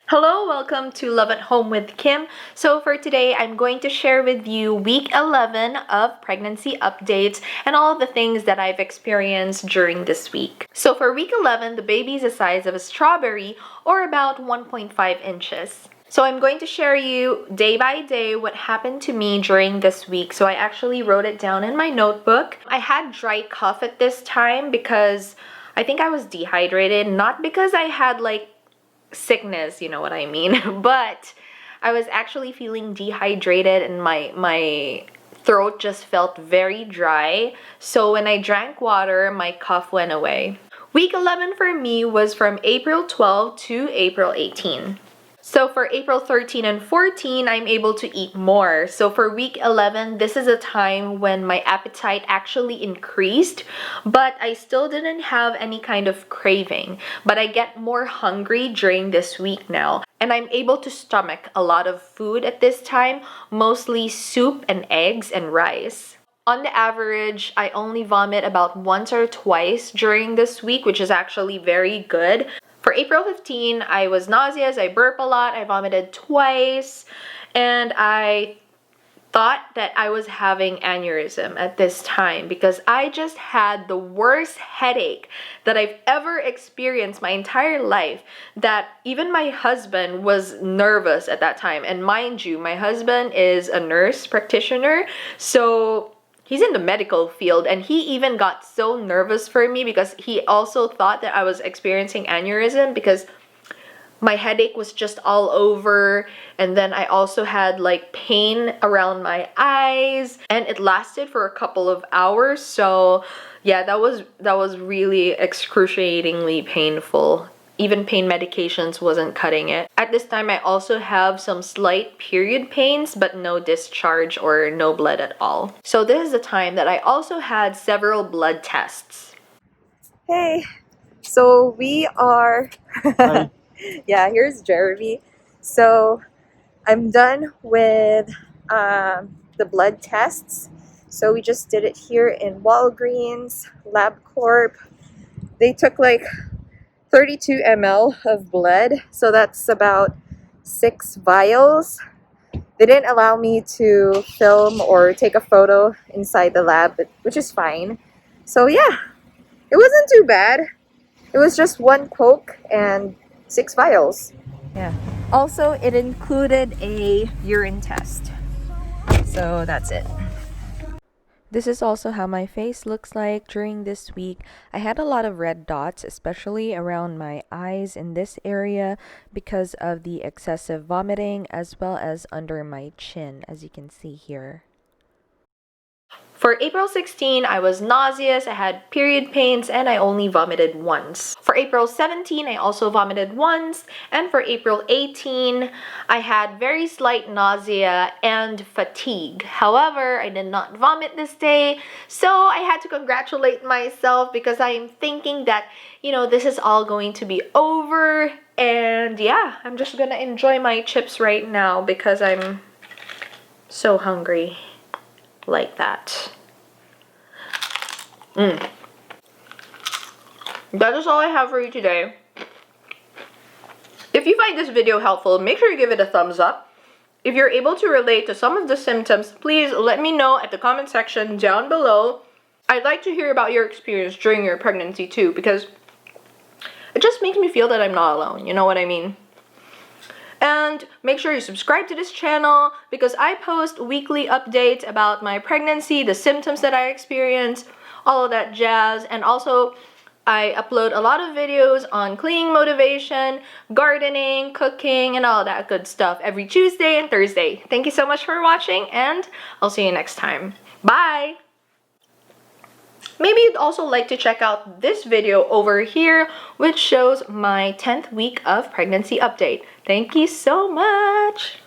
Hello, welcome to Love at Home with Kim. So for today, I'm going to share with you week 11 of pregnancy updates and all the things that I've experienced during this week. So for week 11, the baby is the size of a strawberry or about 1.5 inches. So I'm going to share you day by day what happened to me during this week. So I actually wrote it down in my notebook. I had dry cough at this time because I think I was dehydrated, not because I had sickness, you know what I mean, but I was actually feeling dehydrated and my throat just felt very dry. So when I drank water, my cough went away. Week 11 for me was from April 12 to April 18. So for April 13 and 14, I'm able to eat more. So for week 11, this is a time when my appetite actually increased, but I still didn't have any kind of craving. But I get more hungry during this week now. And I'm able to stomach a lot of food at this time, mostly soup and eggs and rice. On the average, I only vomit about once or twice during this week, which is actually very good. For April 15, I was nauseous, I burped a lot, I vomited twice, and I thought that I was having aneurysm at this time because I just had the worst headache that I've ever experienced my entire life, that even my husband was nervous at that time. And mind you, my husband is a nurse practitioner, so he's in the medical field, and he even got so nervous for me because he also thought that I was experiencing aneurysm because my headache was just all over, and then I also had pain around my eyes, and it lasted for a couple of hours. So yeah, that was really excruciatingly painful. Even pain medications wasn't cutting it. At this time, I also have some slight period pains, but no discharge or no blood at all. So this is the time that I also had several blood tests. Hey, so we are, Hi. yeah, here's Jeremy. So I'm done with the blood tests. So we just did it here in Walgreens, LabCorp. They took 32 ml of blood, so that's about 6 vials. They didn't allow me to film or take a photo inside the lab, which is fine. So yeah, it wasn't too bad. It was just 1 Coke and 6 vials. Yeah. Also, it included a urine test. So that's it. This is also how my face looks like during this week. I had a lot of red dots, especially around my eyes in this area because of the excessive vomiting, as well as under my chin, as you can see here. For April 16, I was nauseous, I had period pains, and I only vomited once. For April 17, I also vomited once, and for April 18, I had very slight nausea and fatigue. However, I did not vomit this day, so I had to congratulate myself because I am thinking that, this is all going to be over, and yeah, I'm just gonna enjoy my chips right now because I'm so hungry. Like that. That is all I have for you today. If you find this video helpful, make sure you give it a thumbs up. If you're able to relate to some of the symptoms, please let me know at the comment section down below. I'd like to hear about your experience during your pregnancy too, because it just makes me feel that I'm not alone, you know what I mean? And make sure you subscribe to this channel because I post weekly updates about my pregnancy, the symptoms that I experience, all of that jazz. And also, I upload a lot of videos on cleaning motivation, gardening, cooking, and all that good stuff every Tuesday and Thursday. Thank you so much for watching, and I'll see you next time. Bye! Maybe you'd also like to check out this video over here, which shows my 10th week of pregnancy update. Thank you so much!